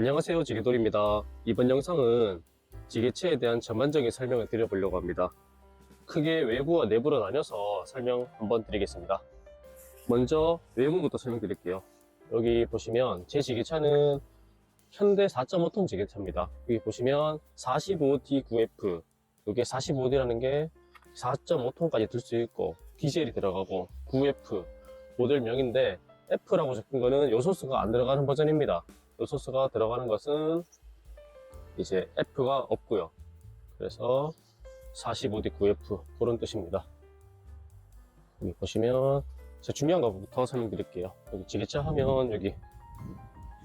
안녕하세요, 지게돌입니다. 이번 영상은 지게차에 대한 전반적인 설명을 드려보려고 합니다. 크게 외부와 내부로 나눠서 설명 한번 드리겠습니다. 먼저 외부부터 설명드릴게요. 여기 보시면 제 지게차는 현대 4.5톤 지게차입니다. 여기 보시면 45D9F, 이게 45D라는 게 4.5톤까지 들 수 있고 디젤이 들어가고 9F 모델명인데 F라고 적힌 거는 요소수가 안 들어가는 버전입니다. 요소수가 들어가는 것은 이제 F가 없고요. 그래서 45D9F 그런 뜻입니다. 여기 보시면 제가 중요한 것부터 설명드릴게요. 여기 지게차 하면 여기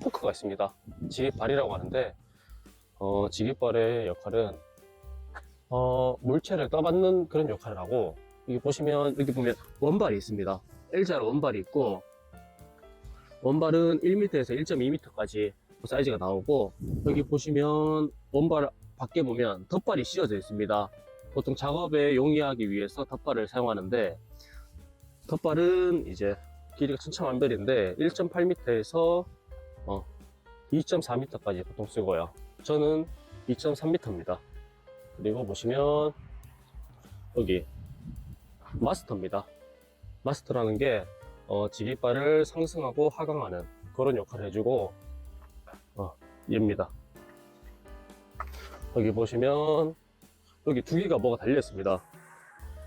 포크가 있습니다. 지게발이라고 하는데 지게발의 역할은 물체를 떠받는 그런 역할을 하고, 여기 보시면 여기 보면 원발이 있습니다. L자로 원발이 있고, 원발은 1m에서 1.2m까지 사이즈가 나오고, 여기 보시면 원발 밖에 보면 덧발이 씌워져 있습니다. 보통 작업에 용이하기 위해서 덧발을 사용하는데, 덧발은 이제 길이가 천차만별인데 1.8m에서 2.4m까지 보통 쓰고요. 저는 2.3m입니다. 그리고 보시면 여기 마스터입니다. 마스터라는 게 지깃발을 상승하고 하강하는 그런 역할을 해주고 얘입니다. 여기 보시면 여기 두 개가 뭐가 달렸습니다.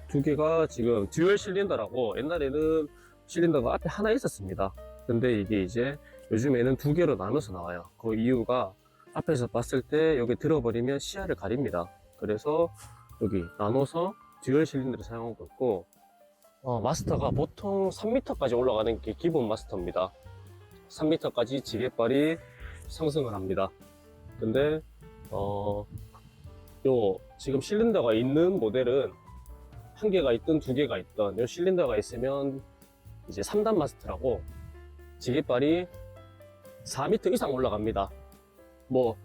두 개가 지금 듀얼 실린더라고, 옛날에는 실린더가 앞에 하나 있었습니다. 근데 이게 이제 요즘에는 두 개로 나눠서 나와요. 그 이유가 앞에서 봤을 때 여기 들어버리면 시야를 가립니다. 그래서 여기 나눠서 듀얼 실린더를 사용하고 있고, 마스터가 보통 3m까지 올라가는 게 기본 마스터입니다. 3m까지 지게발이 상승을 합니다. 근데 요 지금 실린더가 있는 모델은 한 개가 있든 두 개가 있든 요 실린더가 있으면 이제 3단 마스터라고 지게발이 4m 이상 올라갑니다. 뭐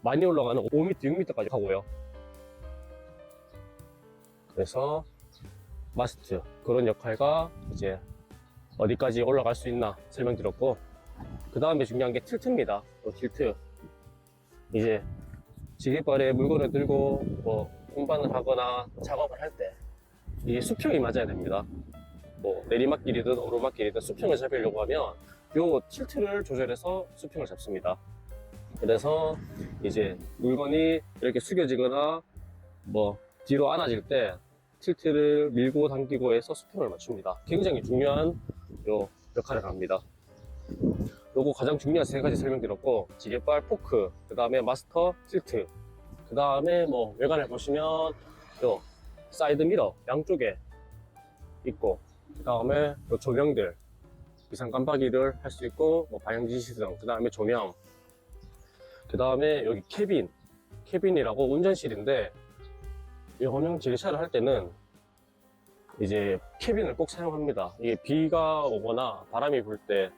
많이 올라가는 5m, 6m까지 가고요. 그래서 마스트 그런 역할과 이제 어디까지 올라갈 수 있나 설명드렸고, 그 다음에 중요한 게 틸트입니다. 틸트, 이제 지게발에 물건을 들고 뭐 운반을 하거나 작업을 할 때 이 수평이 맞아야 됩니다. 뭐 내리막길이든 오르막길이든 수평을 잡으려고 하면 요 틸트를 조절해서 수평을 잡습니다. 그래서 이제 물건이 이렇게 숙여지거나 뭐 뒤로 안아질 때 틸트를 밀고 당기고 해서 수평을 맞춥니다. 굉장히 중요한 요 역할을 합니다. 요거 가장 중요한 세 가지 설명드렸고, 지게발, 포크, 그 다음에 마스터, 틸트, 그 다음에 뭐 외관을 보시면 요 사이드 미러 양쪽에 있고, 그 다음에 요 조명들, 이상 깜빡이를 할 수 있고, 뭐 방향지시 시스템, 그 다음에 조명, 그 다음에 여기 캐빈이라고 운전실인데, 이 혼용 지게차를 할 때는 이제 캐빈을 꼭 사용합니다. 이게 비가 오거나 바람이 불 때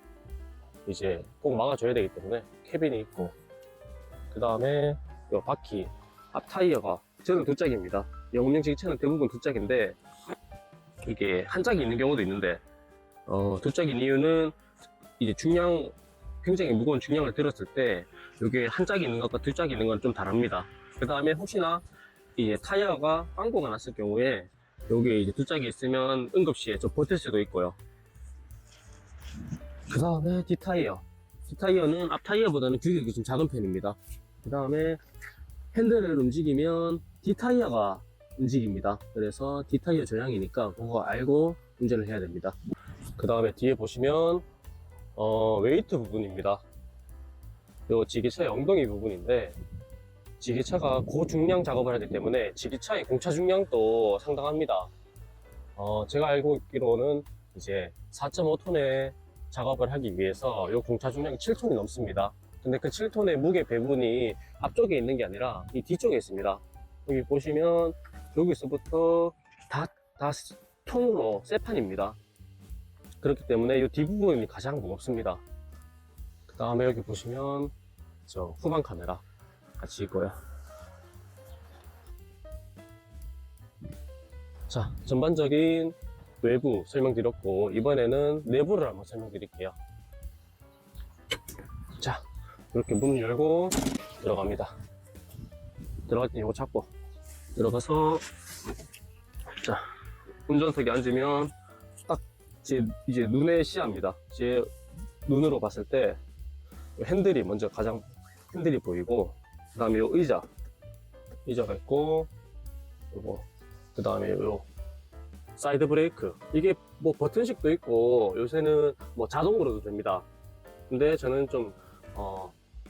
이제 꼭 막아줘야 되기 때문에 캐빈이 있고, 그 다음에 이 바퀴, 앞 타이어가 저는 두 짝입니다. 영업용 지게차는 대부분 두 짝인데 이게 한 짝이 있는 경우도 있는데, 두 짝인 이유는 이제 굉장히 무거운 중량을 들었을 때 이게 한 짝이 있는 것과 두 짝이 있는 건 좀 다릅니다. 그 다음에 혹시나 이제 타이어가 빵꾸가 났을 경우에 여기 이제 두 짝이 있으면 응급시에 좀 버틸 수도 있고요. 그 다음에 뒷타이어. 뒷타이어는 앞 타이어보다는 규격이 좀 작은 편입니다. 그 다음에 핸들을 움직이면 뒷타이어가 움직입니다. 그래서 뒷타이어 조향이니까 그거 알고 운전을 해야 됩니다. 그 다음에 뒤에 보시면 웨이트 부분입니다. 요 지게차의 엉덩이 부분인데, 지게차가 고중량 작업을 하기 때문에 지게차의 공차 중량도 상당합니다. 제가 알고 있기로는 이제 4.5톤의 작업을 하기 위해서 요 공차 중량이 7톤이 넘습니다. 근데 그 7톤의 무게 배분이 앞쪽에 있는 게 아니라 이 뒤쪽에 있습니다. 여기 보시면 여기서부터 다 통으로 쇠판입니다. 그렇기 때문에 이 뒷부분이 가장 무겁습니다. 그 다음에 여기 보시면 저 후방 카메라 같이 있고요. 자, 전반적인 외부 설명드렸고, 이번에는 내부를 한번 설명드릴게요. 자, 이렇게 문을 열고 들어갑니다. 들어갈 때 이거 잡고 들어가서, 자, 운전석에 앉으면 딱 제 이제 눈의 시야입니다. 제 눈으로 봤을 때 핸들이 먼저 가장 핸들이 보이고, 그 다음에 요 의자가 있고, 요거, 그 다음에 요 사이드 브레이크. 이게 뭐 버튼식도 있고 요새는 뭐 자동으로도 됩니다. 근데 저는 좀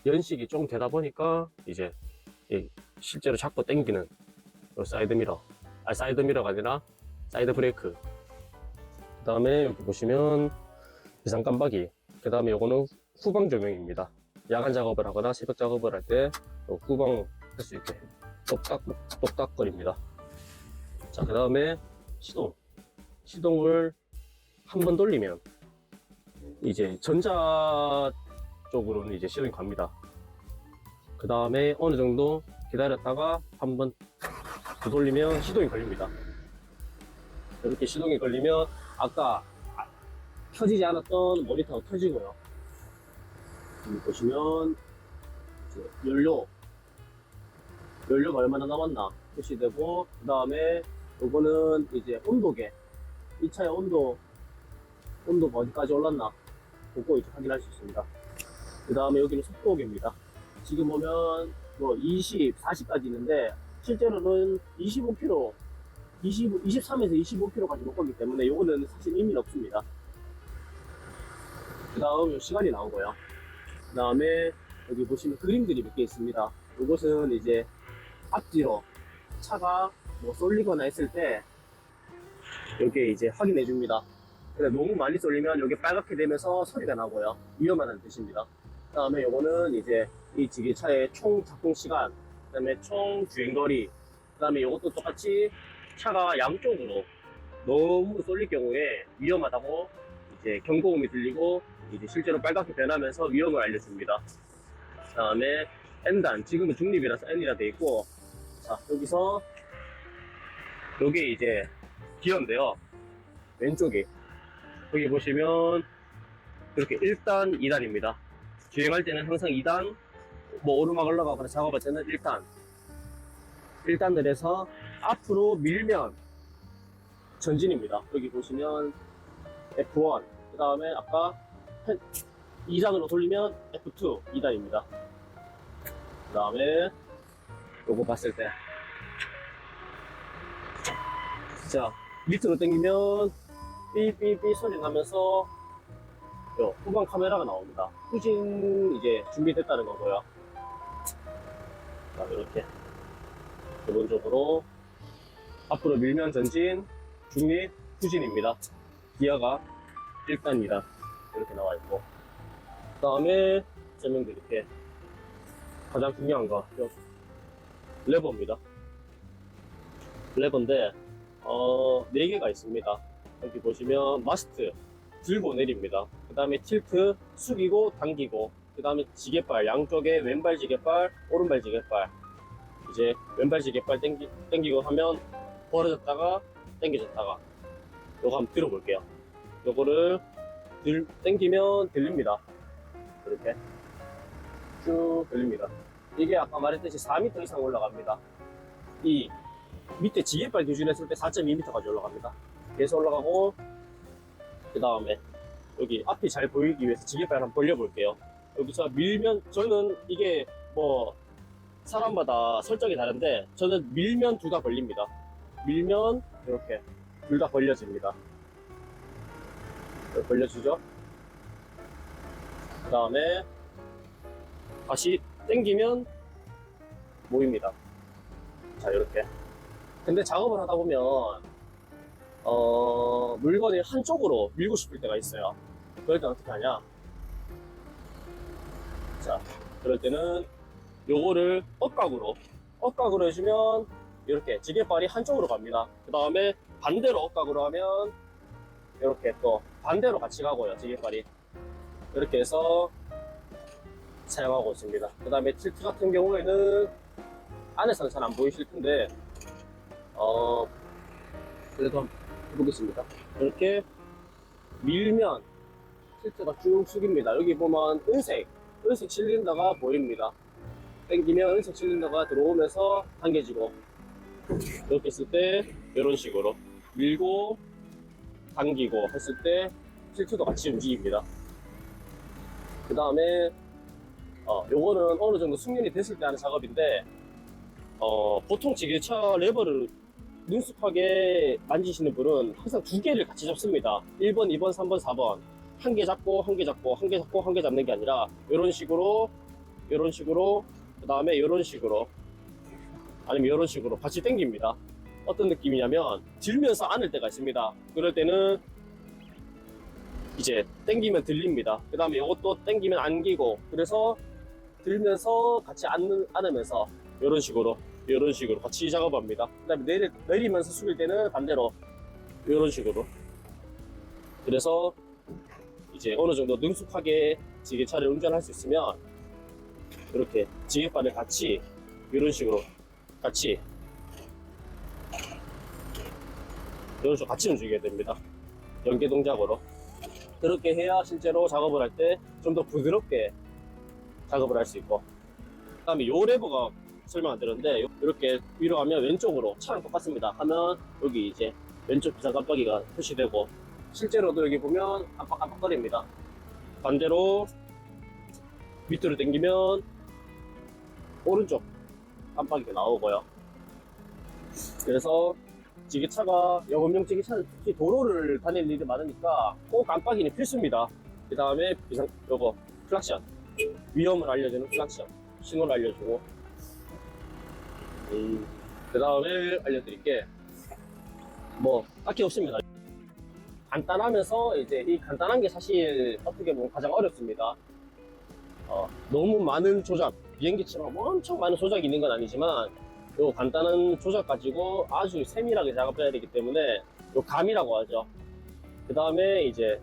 연식이 좀 되다 보니까 이제 실제로 잡고 당기는 요 사이드 미러, 사이드 미러가 아니라 사이드 브레이크. 그 다음에 여기 보시면 비상 깜빡이. 그 다음에 요거는 후방 조명입니다. 야간 작업을 하거나 새벽 작업을 할 때 후방 할 수 있게 똑딱거립니다. 자, 그 다음에 시동을 한 번 돌리면 이제 전자 쪽으로는 이제 시동이 갑니다. 그 다음에 어느 정도 기다렸다가 한 번 더 돌리면 시동이 걸립니다. 이렇게 시동이 걸리면 아까 켜지지 않았던 모니터가 켜지고요. 여기 보시면 이제 연료가 얼마나 남았나 표시되고, 그 다음에 요거는 이제 온도계, 이 차의 온도가 어디까지 올랐나 그거 이제 확인할 수 있습니다. 그 다음에 여기는 속도계입니다. 지금 보면 뭐 20, 40까지 있는데 실제로는 23에서 25km까지 못 가기 때문에 요거는 사실 의미는 없습니다. 그 다음 시간이 나오고요. 그 다음에 여기 보시면 그림들이 몇 개 있습니다. 이것은 이제 앞뒤로 차가 뭐 쏠리거나 했을 때 여기에 이제 확인해 줍니다. 근데 너무 많이 쏠리면 여기 빨갛게 되면서 소리가 나고요. 위험하다는 뜻입니다. 그 다음에 요거는 이제 이 지게차의 총 작동 시간, 그 다음에 총 주행거리, 그 다음에 요것도 똑같이 차가 양쪽으로 너무 쏠릴 경우에 위험하다고 이제 경고음이 들리고 이제 실제로 빨갛게 변하면서 위험을 알려줍니다. 그 다음에 N단, 지금은 중립이라서 N이라 돼 있고, 자, 여기서 요게 이제 기어인데요. 왼쪽에 여기 보시면 이렇게 1단, 2단입니다. 주행할 때는 항상 2단, 뭐 오르막 올라가거나 작업할 때는 1단을 해서 앞으로 밀면 전진입니다. 여기 보시면 F1, 그 다음에 아까 2단으로 돌리면 F2, 2단입니다. 그 다음에 요거 봤을 때, 자, 밑으로 당기면 삐삐삐 소리 나면서 요 후방 카메라가 나옵니다. 후진 이제 준비됐다는 거고요. 자, 이렇게 기본적으로 앞으로 밀면 전진, 중립, 후진입니다. 기어가 1단, 2단 이렇게 나와 있고, 그 다음에 설명드릴게. 가장 중요한 거 레버입니다. 레버인데 4개가 있습니다. 여기 보시면 마스트 들고 내립니다. 그 다음에 틸트 숙이고 당기고, 그 다음에 지게발, 양쪽에 왼발 지게발, 오른발 지게발. 이제 왼발 지게발 당기고 하면 벌어졌다가 당겨졌다가, 요거 한번 들어볼게요. 요거를 당기면 들립니다. 이렇게 쭉 들립니다. 이게 아까 말했듯이 4m 이상 올라갑니다. 이 밑에 지게발 기준했을 때 4.2m까지 올라갑니다. 계속 올라가고, 그 다음에 여기 앞이 잘 보이기 위해서 지게발 한번 벌려볼게요. 여기서 밀면, 저는 이게 뭐 사람마다 설정이 다른데 저는 밀면 둘 다 벌립니다. 밀면 이렇게 둘 다 벌려집니다. 벌려주죠. 그 다음에 다시 당기면 모입니다. 자, 이렇게. 근데 작업을 하다 보면 물건이 한쪽으로 밀고 싶을 때가 있어요. 그럴 때는 어떻게 하냐? 자, 그럴 때는 요거를 억각으로 해주면 이렇게 지게발이 한쪽으로 갑니다. 그 다음에 반대로 억각으로 하면 이렇게 또 반대로 같이 가고요. 지게발이 이렇게 해서 사용하고 있습니다. 그 다음에 틸트 같은 경우에는 안에서는 잘 안 보이실 텐데 그래도 한번 해보겠습니다. 이렇게 밀면 틸트가 쭉 숙입니다. 여기 보면 은색 은색 실린더가 보입니다. 당기면 은색 실린더가 들어오면서 당겨지고, 이렇게 했을 때 이런 식으로 밀고 당기고 했을 때 틸트도 같이 움직입니다. 그 다음에 요거는 어느 정도 숙련이 됐을 때 하는 작업인데, 보통 지게차 레버를 능숙하게 만지시는 분은 항상 두 개를 같이 잡습니다. 1번, 2번, 3번, 4번. 한 개 잡고, 한 개 잡고, 한 개 잡고, 한 개 잡는 게 아니라, 이런 식으로, 그 다음에 이런 식으로, 아니면 이런 식으로 같이 당깁니다. 어떤 느낌이냐면, 들면서 안을 때가 있습니다. 그럴 때는, 이제, 당기면 들립니다. 그 다음에 이것도 당기면 안기고, 그래서, 들면서 같이 안으면서, 이런 식으로 같이 작업합니다. 그 다음에 내리면서 숙일 때는 반대로 이런 식으로. 그래서 이제 어느 정도 능숙하게 지게차를 운전할 수 있으면 이렇게 지게발을 같이 이런 식으로 같이 움직이게 됩니다. 연계 동작으로. 그렇게 해야 실제로 작업을 할 때 좀 더 부드럽게 작업을 할 수 있고, 그 다음에 요 레버가 설명 안 드렸는데, 이렇게 위로 하면 왼쪽으로 차랑 똑같습니다. 하면 여기 이제 왼쪽 비상 깜빡이가 표시되고, 실제로도 여기 보면 깜빡깜빡거립니다. 반대로 밑으로 당기면 오른쪽 깜빡이가 나오고요. 그래서 지게차가, 여금용 지게차는 특히 도로를 다닐 일이 많으니까 꼭 깜빡이는 필수입니다. 그 다음에 요거 클락션, 위험을 알려주는 클락션, 신호를 알려주고, 그 다음에 알려드릴 게 뭐 딱히 없습니다. 간단하면서 이제 이 간단한 게 사실 어떻게 보면 가장 어렵습니다. 너무 많은 조작, 비행기처럼 엄청 많은 조작이 있는 건 아니지만, 요 간단한 조작 가지고 아주 세밀하게 작업해야 되기 때문에 요 감이라고 하죠. 그 다음에 이제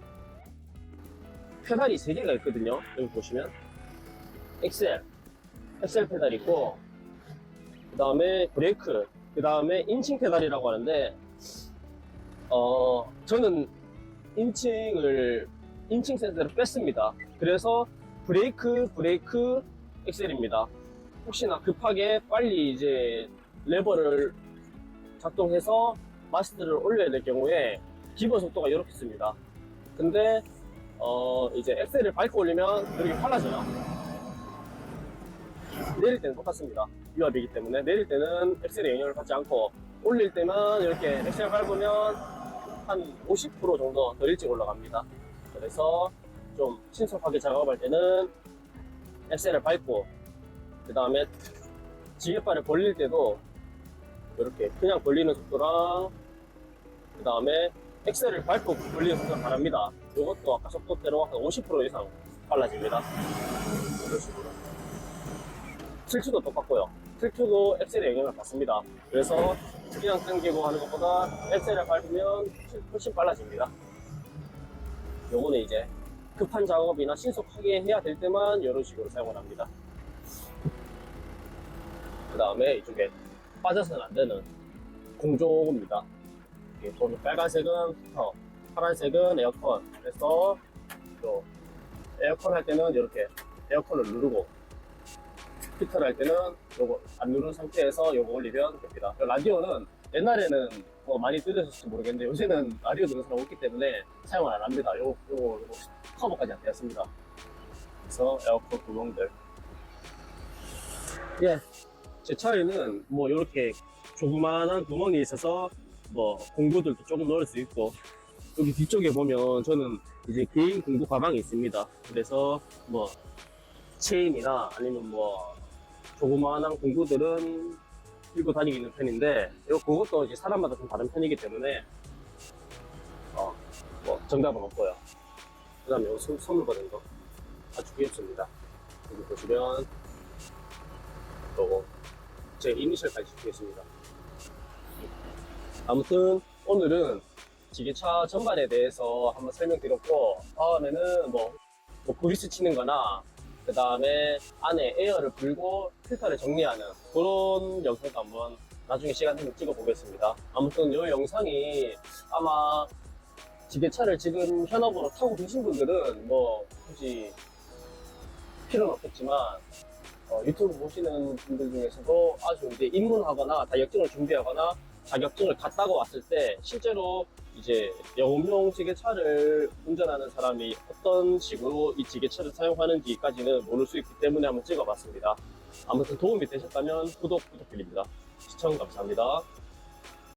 페달이 3개가 있거든요. 여기 보시면 엑셀 페달 있고, 그 다음에 브레이크, 그 다음에 인칭 페달이라고 하는데, 저는 인칭 센서를 뺐습니다. 그래서 브레이크, 엑셀입니다. 혹시나 급하게 빨리 이제 레버를 작동해서 마스터를 올려야 될 경우에 기본 속도가 이렇게 씁니다. 근데 이제 엑셀을 밟고 올리면 이렇게 빨라져요. 내릴 때는 똑같습니다. 유압이기 때문에 내릴 때는 엑셀에 영향을 받지 않고, 올릴 때만 이렇게 엑셀 밟으면 한 50% 정도 더 일찍 올라갑니다. 그래서 좀 신속하게 작업할 때는 엑셀을 밟고, 그 다음에 지게발을 벌릴 때도 이렇게 그냥 벌리는 속도랑, 그 다음에 엑셀을 밟고 벌리는 속도가 다릅니다. 이것도 아까 속도대로 한 50% 이상 빨라집니다. 이런 식으로. 틸트도 똑같고요. 틸트도 엑셀에 영향을 받습니다. 그래서 그냥 당기고 하는 것보다 엑셀을 밟으면 훨씬 빨라집니다. 요거는 이제 급한 작업이나 신속하게 해야 될 때만 이런 식으로 사용을 합니다. 그 다음에 이쪽에 빠져서는 안 되는 공조입니다. 보면 빨간색은 히터, 파란색은 에어컨. 그래서 또 에어컨 할 때는 이렇게 에어컨을 누르고, 히터를 할 때는 요거 안 누른 상태에서 요거 올리면 됩니다. 라디오는 옛날에는 뭐 많이 들으셨을지 모르겠는데, 요새는 라디오 듣는 사람 없기 때문에 사용을 안 합니다. 요거 커버까지 안 되었습니다. 그래서 에어컨 구멍들. 예, 제 차에는 뭐 이렇게 조그만한 구멍이 있어서 뭐 공구들도 조금 넣을 수 있고, 여기 뒤쪽에 보면 저는 이제 개인 공구 가방이 있습니다. 그래서 뭐 체인이나 아니면 뭐 조그마한 공구들은 들고 다니고 있는 편인데, 그것도 이제 사람마다 좀 다른 편이기 때문에 뭐 정답은 없고요. 그 다음에 요 선물 받은 거 아주 귀엽습니다. 여기 보시면 요거 제 이니셜까지 적혀있습니다. 아무튼 오늘은 지게차 전반에 대해서 한번 설명드렸고, 다음에는 뭐 그리스 치는 거나, 그 다음에 안에 에어를 불고 필터를 정리하는 그런 영상도 한번 나중에 시간 되면 찍어 보겠습니다. 아무튼 이 영상이 아마 지게차를 지금 현업으로 타고 계신 분들은 뭐 굳이 필요는 없겠지만 유튜브 보시는 분들 중에서도 아주 이제 입문하거나 자격증을 준비하거나 자격증을 갖다가 왔을 때 실제로 이제 영업용 지게차를 운전하는 사람이 어떤 식으로 이 지게차를 사용하는지까지는 모를 수 있기 때문에 한번 찍어봤습니다. 아무튼 도움이 되셨다면 구독 부탁드립니다. 시청 감사합니다.